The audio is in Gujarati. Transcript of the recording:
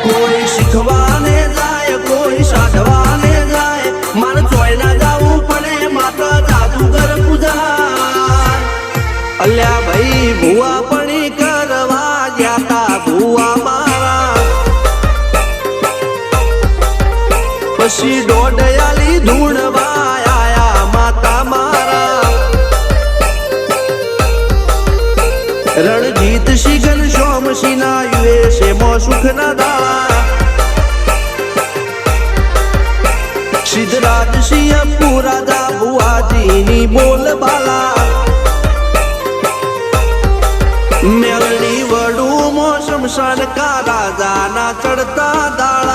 કોઈ શીખવાને જાય કોઈ સાધવાને જાય મારે ચોય ના જવું પડે માતા જાદુગર પૂજા અલ્યા ભાઈ ભુવા પણી કરવા જ્યાતા ભુવા મારા પછી દોડયાલી ધૂણવા આયા માતા મારા રણજીત સિંહ ઘનશ્યામ સિંહ ના યુએસએ માં સુખ ના દાળા સિદ્ધરાજ સિંહ પુરાજા ભુવાજી ની બોલ બાલા મેલની વડું મો શમશાન કા રાજા ના ચડતા દાળ